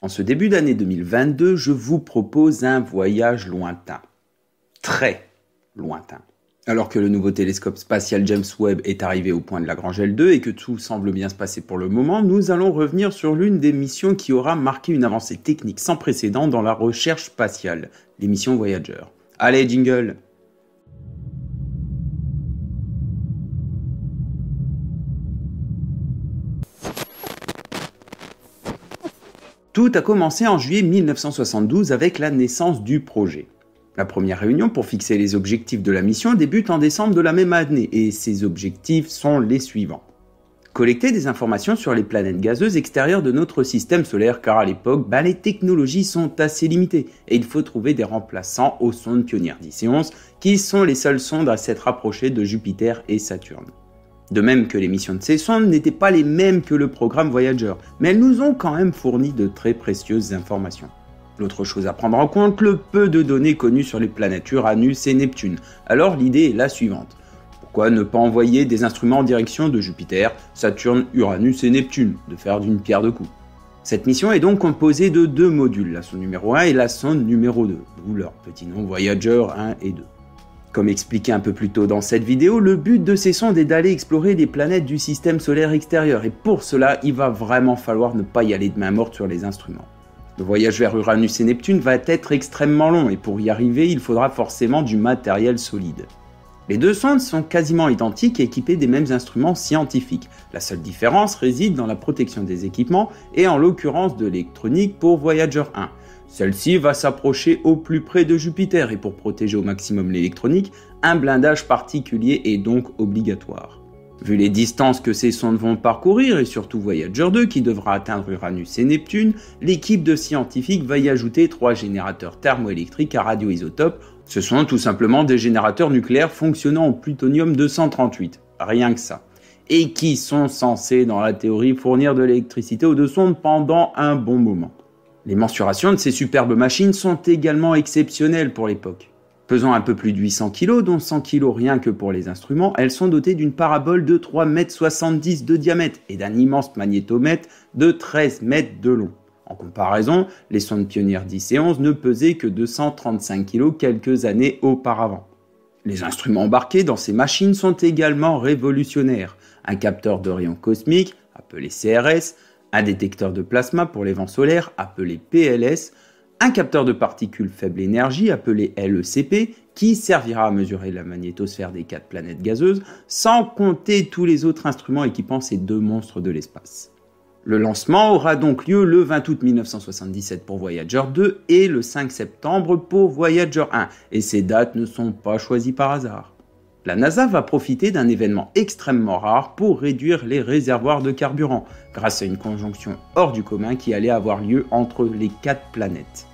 En ce début d'année 2022, je vous propose un voyage lointain. Très lointain. Alors que le nouveau télescope spatial James Webb est arrivé au point de Lagrange L2 et que tout semble bien se passer pour le moment, nous allons revenir sur l'une des missions qui aura marqué une avancée technique sans précédent dans la recherche spatiale, les missions Voyager. Allez, jingle! Tout a commencé en juillet 1972 avec la naissance du projet. La première réunion pour fixer les objectifs de la mission débute en décembre de la même année et ces objectifs sont les suivants. Collecter des informations sur les planètes gazeuses extérieures de notre système solaire car à l'époque, les technologies sont assez limitées et il faut trouver des remplaçants aux sondes Pioneer 10 et 11 qui sont les seules sondes à s'être rapprochées de Jupiter et Saturne. De même que les missions de ces sondes n'étaient pas les mêmes que le programme Voyager, mais elles nous ont quand même fourni de très précieuses informations. L'autre chose à prendre en compte, le peu de données connues sur les planètes Uranus et Neptune. Alors l'idée est la suivante. Pourquoi ne pas envoyer des instruments en direction de Jupiter, Saturne, Uranus et Neptune, de faire d'une pierre deux coups? Cette mission est donc composée de deux modules, la sonde numéro 1 et la sonde numéro 2, d'où leur petit nom Voyager 1 et 2. Comme expliqué un peu plus tôt dans cette vidéo, le but de ces sondes est d'aller explorer des planètes du système solaire extérieur et pour cela, il va vraiment falloir ne pas y aller de main morte sur les instruments. Le voyage vers Uranus et Neptune va être extrêmement long et pour y arriver, il faudra forcément du matériel solide. Les deux sondes sont quasiment identiques et équipées des mêmes instruments scientifiques. La seule différence réside dans la protection des équipements et en l'occurrence de l'électronique pour Voyager 1. Celle-ci va s'approcher au plus près de Jupiter et pour protéger au maximum l'électronique, un blindage particulier est donc obligatoire. Vu les distances que ces sondes vont parcourir et surtout Voyager 2 qui devra atteindre Uranus et Neptune, l'équipe de scientifiques va y ajouter 3 générateurs thermoélectriques à radioisotopes. Ce sont tout simplement des générateurs nucléaires fonctionnant au plutonium-238, rien que ça, et qui sont censés dans la théorie fournir de l'électricité aux deux sondes pendant un bon moment. Les mensurations de ces superbes machines sont également exceptionnelles pour l'époque. Pesant un peu plus de 800 kg, dont 100 kg rien que pour les instruments, elles sont dotées d'une parabole de 3,70 m de diamètre et d'un immense magnétomètre de 13 mètres de long. En comparaison, les sondes Pioneer 10 et 11 ne pesaient que 235 kg quelques années auparavant. Les instruments embarqués dans ces machines sont également révolutionnaires. Un capteur de rayons cosmiques, appelé CRS, un détecteur de plasma pour les vents solaires, appelé PLS, un capteur de particules faible énergie appelé LECP qui servira à mesurer la magnétosphère des 4 planètes gazeuses, sans compter tous les autres instruments équipant ces deux monstres de l'espace. Le lancement aura donc lieu le 20 août 1977 pour Voyager 2 et le 5 septembre pour Voyager 1, et ces dates ne sont pas choisies par hasard. La NASA va profiter d'un événement extrêmement rare pour réduire les réservoirs de carburant, grâce à une conjonction hors du commun qui allait avoir lieu entre les 4 planètes.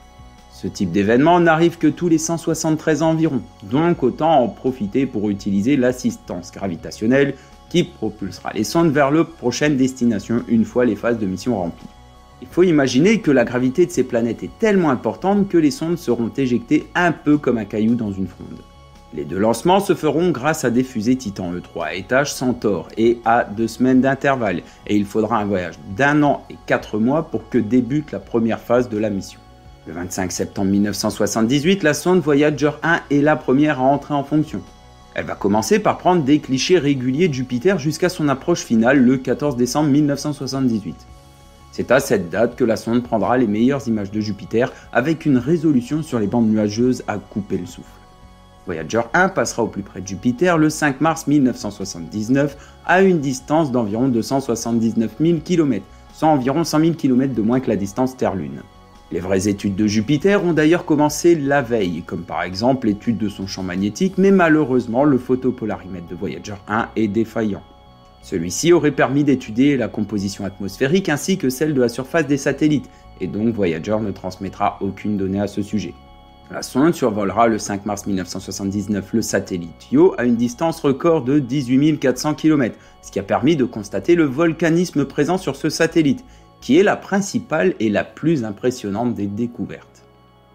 Ce type d'événement n'arrive que tous les 173 ans environ, donc autant en profiter pour utiliser l'assistance gravitationnelle qui propulsera les sondes vers leur prochaine destination une fois les phases de mission remplies. Il faut imaginer que la gravité de ces planètes est tellement importante que les sondes seront éjectées un peu comme un caillou dans une fronde. Les deux lancements se feront grâce à des fusées Titan E3 à étage Centaure et à 2 semaines d'intervalle, et il faudra un voyage d'1 an et 4 mois pour que débute la première phase de la mission. Le 25 septembre 1978, la sonde Voyager 1 est la première à entrer en fonction. Elle va commencer par prendre des clichés réguliers de Jupiter jusqu'à son approche finale le 14 décembre 1978. C'est à cette date que la sonde prendra les meilleures images de Jupiter avec une résolution sur les bandes nuageuses à couper le souffle. Voyager 1 passera au plus près de Jupiter le 5 mars 1979 à une distance d'environ 279 000 km, soit environ 100 000 km de moins que la distance Terre-Lune. Les vraies études de Jupiter ont d'ailleurs commencé la veille, comme par exemple l'étude de son champ magnétique, mais malheureusement le photopolarimètre de Voyager 1 est défaillant. Celui-ci aurait permis d'étudier la composition atmosphérique ainsi que celle de la surface des satellites, et donc Voyager ne transmettra aucune donnée à ce sujet. La sonde survolera le 5 mars 1979 le satellite Io à une distance record de 18 400 km, ce qui a permis de constater le volcanisme présent sur ce satellite, qui est la principale et la plus impressionnante des découvertes.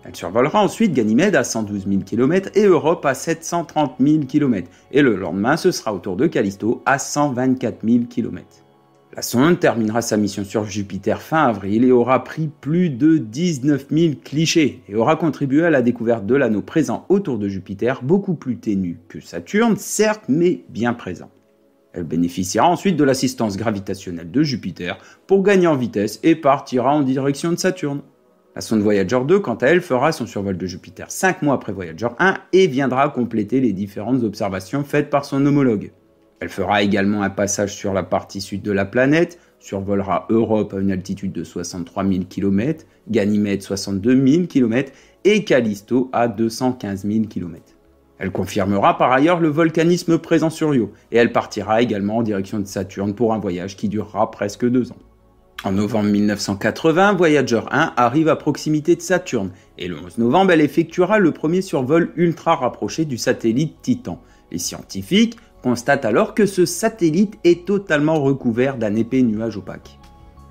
Elle survolera ensuite Ganymède à 112 000 km et Europe à 730 000 km, et le lendemain ce sera au tour de Callisto à 124 000 km. La sonde terminera sa mission sur Jupiter fin avril et aura pris plus de 19 000 clichés et aura contribué à la découverte de l'anneau présent autour de Jupiter, beaucoup plus ténu que Saturne, certes, mais bien présent. Elle bénéficiera ensuite de l'assistance gravitationnelle de Jupiter pour gagner en vitesse et partira en direction de Saturne. La sonde Voyager 2, quant à elle, fera son survol de Jupiter 5 mois après Voyager 1 et viendra compléter les différentes observations faites par son homologue. Elle fera également un passage sur la partie sud de la planète, survolera Europe à une altitude de 63 000 km, Ganymède 62 000 km et Callisto à 215 000 km. Elle confirmera par ailleurs le volcanisme présent sur Io et elle partira également en direction de Saturne pour un voyage qui durera presque 2 ans. En novembre 1980, Voyager 1 arrive à proximité de Saturne et le 11 novembre, elle effectuera le premier survol ultra rapproché du satellite Titan. Les scientifiques constatent alors que ce satellite est totalement recouvert d'un épais nuage opaque.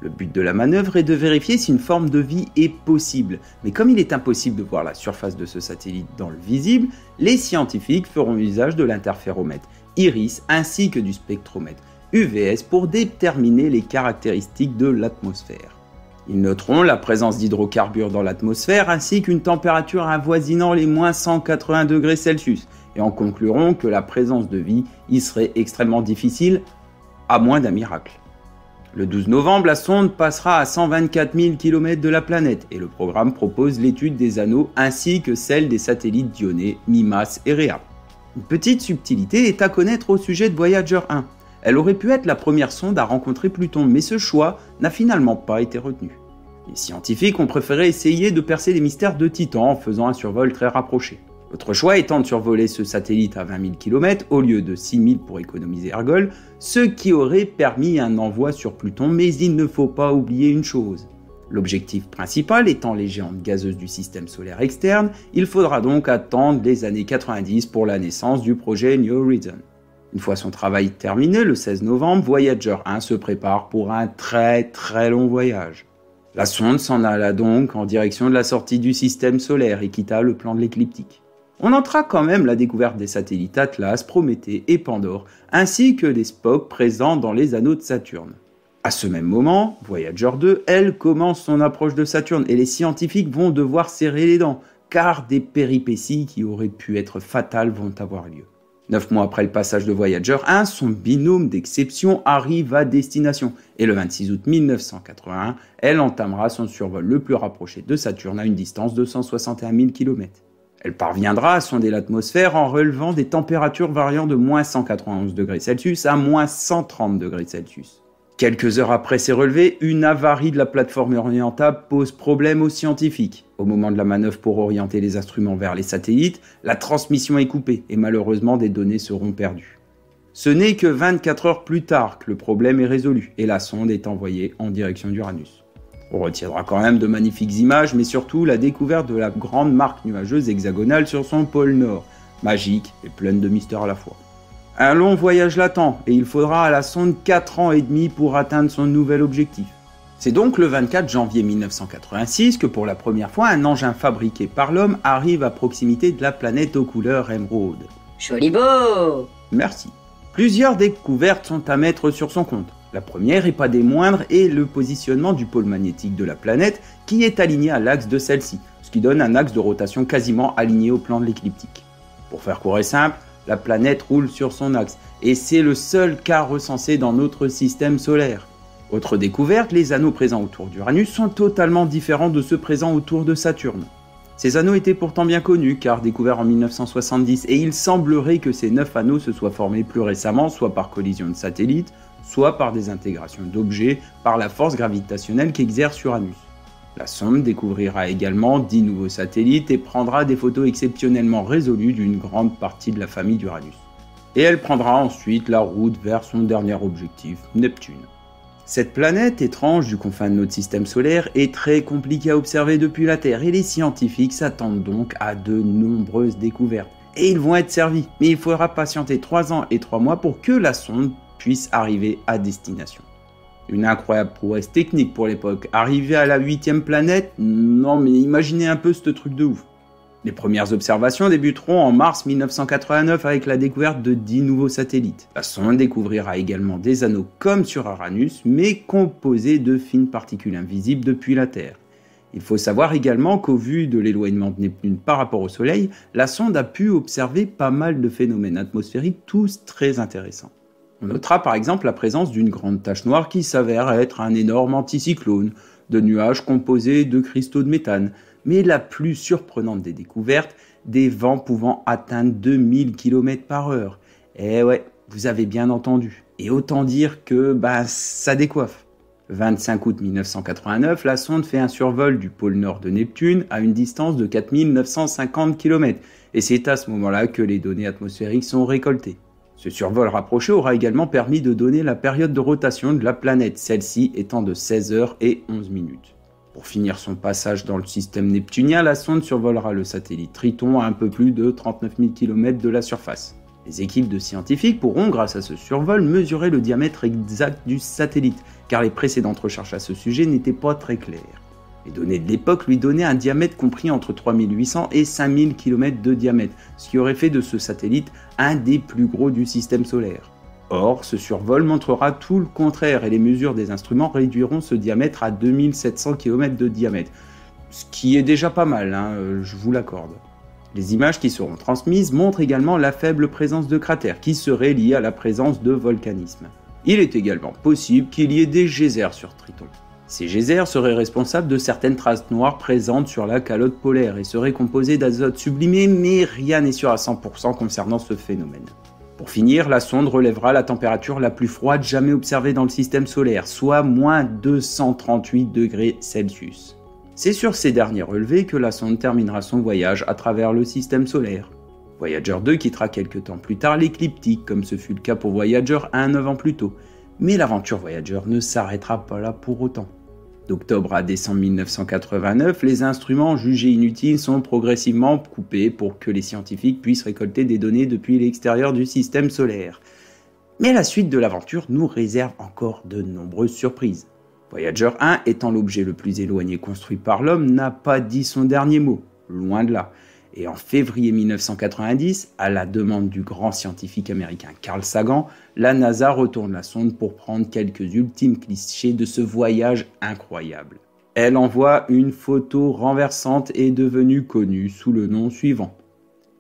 Le but de la manœuvre est de vérifier si une forme de vie est possible, mais comme il est impossible de voir la surface de ce satellite dans le visible, les scientifiques feront usage de l'interféromètre IRIS ainsi que du spectromètre UVS pour déterminer les caractéristiques de l'atmosphère. Ils noteront la présence d'hydrocarbures dans l'atmosphère ainsi qu'une température avoisinant les moins 180 degrés Celsius et en concluront que la présence de vie y serait extrêmement difficile, à moins d'un miracle. Le 12 novembre, la sonde passera à 124 000 km de la planète et le programme propose l'étude des anneaux ainsi que celle des satellites Dioné, Mimas et Rhea. Une petite subtilité est à connaître au sujet de Voyager 1. Elle aurait pu être la première sonde à rencontrer Pluton, mais ce choix n'a finalement pas été retenu. Les scientifiques ont préféré essayer de percer les mystères de Titan en faisant un survol très rapproché. L'autre choix étant de survoler ce satellite à 20 000 km au lieu de 6 000 pour économiser Ergol, ce qui aurait permis un envoi sur Pluton, mais il ne faut pas oublier une chose. L'objectif principal étant les géantes gazeuses du système solaire externe, il faudra donc attendre les années 90 pour la naissance du projet New Horizons. Une fois son travail terminé, le 16 novembre, Voyager 1 se prépare pour un très long voyage. La sonde s'en alla donc en direction de la sortie du système solaire et quitta le plan de l'écliptique. On notera quand même la découverte des satellites Atlas, Prométhée et Pandore, ainsi que des Spock présents dans les anneaux de Saturne. À ce même moment, Voyager 2, elle, commence son approche de Saturne et les scientifiques vont devoir serrer les dents, car des péripéties qui auraient pu être fatales vont avoir lieu. 9 mois après le passage de Voyager 1, son binôme d'exception arrive à destination et le 26 août 1981, elle entamera son survol le plus rapproché de Saturne à une distance de 161 000 km. Elle parviendra à sonder l'atmosphère en relevant des températures variant de moins 191 degrés Celsius à moins 130 degrés Celsius. Quelques heures après ces relevés, une avarie de la plateforme orientable pose problème aux scientifiques. Au moment de la manœuvre pour orienter les instruments vers les satellites, la transmission est coupée et malheureusement des données seront perdues. Ce n'est que 24 heures plus tard que le problème est résolu et la sonde est envoyée en direction d'Uranus. On retiendra quand même de magnifiques images, mais surtout la découverte de la grande marque nuageuse hexagonale sur son pôle nord, magique et pleine de mystères à la fois. Un long voyage l'attend et il faudra à la sonde 4 ans et demi pour atteindre son nouvel objectif. C'est donc le 24 janvier 1986 que pour la première fois un engin fabriqué par l'homme arrive à proximité de la planète aux couleurs émeraude. Joli beau! Merci. Plusieurs découvertes sont à mettre sur son compte. La première, et pas des moindres, est le positionnement du pôle magnétique de la planète qui est aligné à l'axe de celle-ci, ce qui donne un axe de rotation quasiment aligné au plan de l'écliptique. Pour faire court et simple, la planète roule sur son axe, et c'est le seul cas recensé dans notre système solaire. Autre découverte, les anneaux présents autour d'Uranus sont totalement différents de ceux présents autour de Saturne. Ces anneaux étaient pourtant bien connus, car découverts en 1970, et il semblerait que ces 9 anneaux se soient formés plus récemment, soit par collision de satellites, soit par des intégrations d'objets par la force gravitationnelle qu'exerce Uranus. La sonde découvrira également 10 nouveaux satellites et prendra des photos exceptionnellement résolues d'une grande partie de la famille d'Uranus. Et elle prendra ensuite la route vers son dernier objectif, Neptune. Cette planète étrange du confin de notre système solaire est très compliquée à observer depuis la Terre et les scientifiques s'attendent donc à de nombreuses découvertes. Et ils vont être servis, mais il faudra patienter 3 ans et 3 mois pour que la sonde puisse arriver à destination. Une incroyable prouesse technique pour l'époque. Arriver à la 8e planète, non mais imaginez un peu ce truc de ouf. Les premières observations débuteront en mars 1989 avec la découverte de 10 nouveaux satellites. La sonde découvrira également des anneaux comme sur Uranus, mais composés de fines particules invisibles depuis la Terre. Il faut savoir également qu'au vu de l'éloignement de Neptune par rapport au Soleil, la sonde a pu observer pas mal de phénomènes atmosphériques, tous très intéressants. On notera par exemple la présence d'une grande tache noire qui s'avère être un énorme anticyclone, de nuages composés de cristaux de méthane, mais la plus surprenante des découvertes, des vents pouvant atteindre 2000 km/h. Eh ouais, vous avez bien entendu. Et autant dire que ça décoiffe. 25 août 1989, la sonde fait un survol du pôle nord de Neptune à une distance de 4950 km. Et c'est à ce moment-là que les données atmosphériques sont récoltées. Ce survol rapproché aura également permis de donner la période de rotation de la planète, celle-ci étant de 16 heures et 11 minutes. Pour finir son passage dans le système neptunien, la sonde survolera le satellite Triton à un peu plus de 39 000 km de la surface. Les équipes de scientifiques pourront, grâce à ce survol, mesurer le diamètre exact du satellite, car les précédentes recherches à ce sujet n'étaient pas très claires. Les données de l'époque lui donnaient un diamètre compris entre 3800 et 5000 km de diamètre, ce qui aurait fait de ce satellite un des plus gros du système solaire. Or, ce survol montrera tout le contraire et les mesures des instruments réduiront ce diamètre à 2700 km de diamètre, ce qui est déjà pas mal, je vous l'accorde. Les images qui seront transmises montrent également la faible présence de cratères, qui serait liée à la présence de volcanisme. Il est également possible qu'il y ait des geysers sur Triton. Ces geysers seraient responsables de certaines traces noires présentes sur la calotte polaire et seraient composés d'azote sublimé, mais rien n'est sûr à 100% concernant ce phénomène. Pour finir, la sonde relèvera la température la plus froide jamais observée dans le système solaire, soit moins 238 degrés Celsius. C'est sur ces derniers relevés que la sonde terminera son voyage à travers le système solaire. Voyager 2 quittera quelques temps plus tard l'écliptique, comme ce fut le cas pour Voyager 1 9 ans plus tôt. Mais l'aventure Voyager ne s'arrêtera pas là pour autant. D'octobre à décembre 1989, les instruments jugés inutiles sont progressivement coupés pour que les scientifiques puissent récolter des données depuis l'extérieur du système solaire. Mais la suite de l'aventure nous réserve encore de nombreuses surprises. Voyager 1, étant l'objet le plus éloigné construit par l'homme, n'a pas dit son dernier mot, loin de là. Et en février 1990, à la demande du grand scientifique américain Carl Sagan, la NASA retourne la sonde pour prendre quelques ultimes clichés de ce voyage incroyable. Elle envoie une photo renversante et devenue connue sous le nom suivant.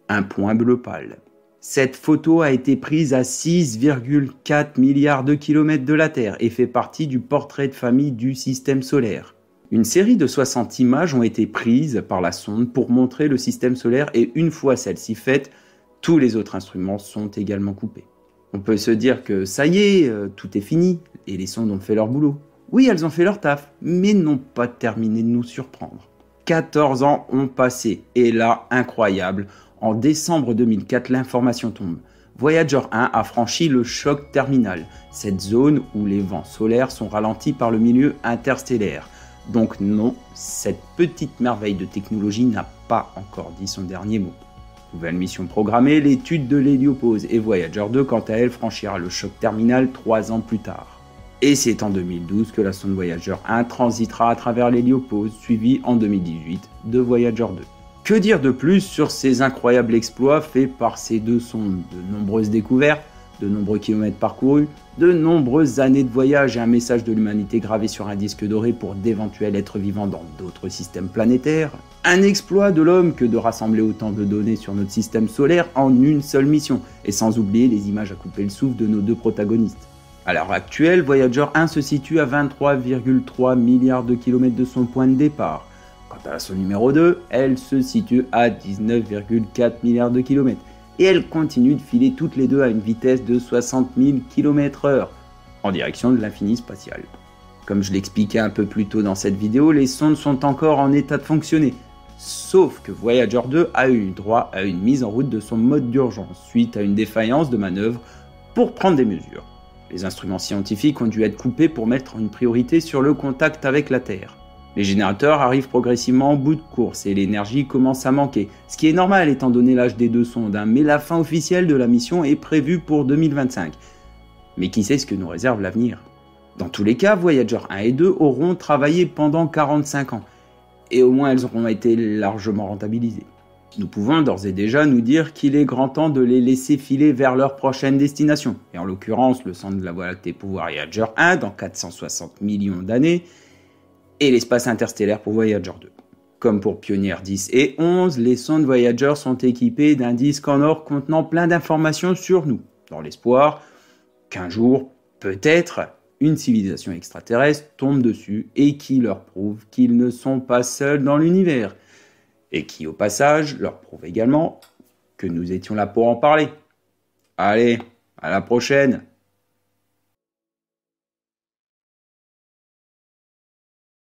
Un point bleu pâle. Cette photo a été prise à 6,4 milliards de kilomètres de la Terre et fait partie du portrait de famille du système solaire. Une série de 60 images ont été prises par la sonde pour montrer le système solaire et une fois celle-ci faite, tous les autres instruments sont également coupés. On peut se dire que ça y est, tout est fini et les sondes ont fait leur boulot. Oui, elles ont fait leur taf, mais n'ont pas terminé de nous surprendre. 14 ans ont passé et là, incroyable, en décembre 2004, l'information tombe. Voyager 1 a franchi le choc terminal, cette zone où les vents solaires sont ralentis par le milieu interstellaire. Donc non, cette petite merveille de technologie n'a pas encore dit son dernier mot. Nouvelle mission programmée, l'étude de l'héliopause et Voyager 2 quant à elle franchira le choc terminal 3 ans plus tard. Et c'est en 2012 que la sonde Voyager 1 transitera à travers l'héliopause, suivie en 2018 de Voyager 2. Que dire de plus sur ces incroyables exploits faits par ces deux sondes? De nombreuses découvertes, de nombreux kilomètres parcourus, de nombreuses années de voyage et un message de l'humanité gravé sur un disque doré pour d'éventuels êtres vivants dans d'autres systèmes planétaires. Un exploit de l'homme que de rassembler autant de données sur notre système solaire en une seule mission, et sans oublier les images à couper le souffle de nos deux protagonistes. À l'heure actuelle, Voyager 1 se situe à 23,3 milliards de kilomètres de son point de départ. Quant à son numéro 2, elle se situe à 19,4 milliards de kilomètres. Et elles continuent de filer toutes les deux à une vitesse de 60 000 km/h, en direction de l'infini spatial. Comme je l'expliquais un peu plus tôt dans cette vidéo, les sondes sont encore en état de fonctionner, sauf que Voyager 2 a eu droit à une mise en route de son mode d'urgence, suite à une défaillance de manœuvre pour prendre des mesures. Les instruments scientifiques ont dû être coupés pour mettre une priorité sur le contact avec la Terre. Les générateurs arrivent progressivement en bout de course et l'énergie commence à manquer, ce qui est normal étant donné l'âge des deux sondes, mais la fin officielle de la mission est prévue pour 2025. Mais qui sait ce que nous réserve l'avenir? Dans tous les cas, Voyager 1 et 2 auront travaillé pendant 45 ans, et au moins elles auront été largement rentabilisées. Nous pouvons d'ores et déjà nous dire qu'il est grand temps de les laisser filer vers leur prochaine destination, et en l'occurrence le centre de la Voie lactée pour Voyager 1 dans 460 millions d'années, et l'espace interstellaire pour Voyager 2. Comme pour Pioneer 10 et 11, les sondes Voyager sont équipées d'un disque en or contenant plein d'informations sur nous, dans l'espoir qu'un jour, peut-être, une civilisation extraterrestre tombe dessus et qui leur prouve qu'ils ne sont pas seuls dans l'univers. Et qui, au passage, leur prouve également que nous étions là pour en parler. Allez, à la prochaine!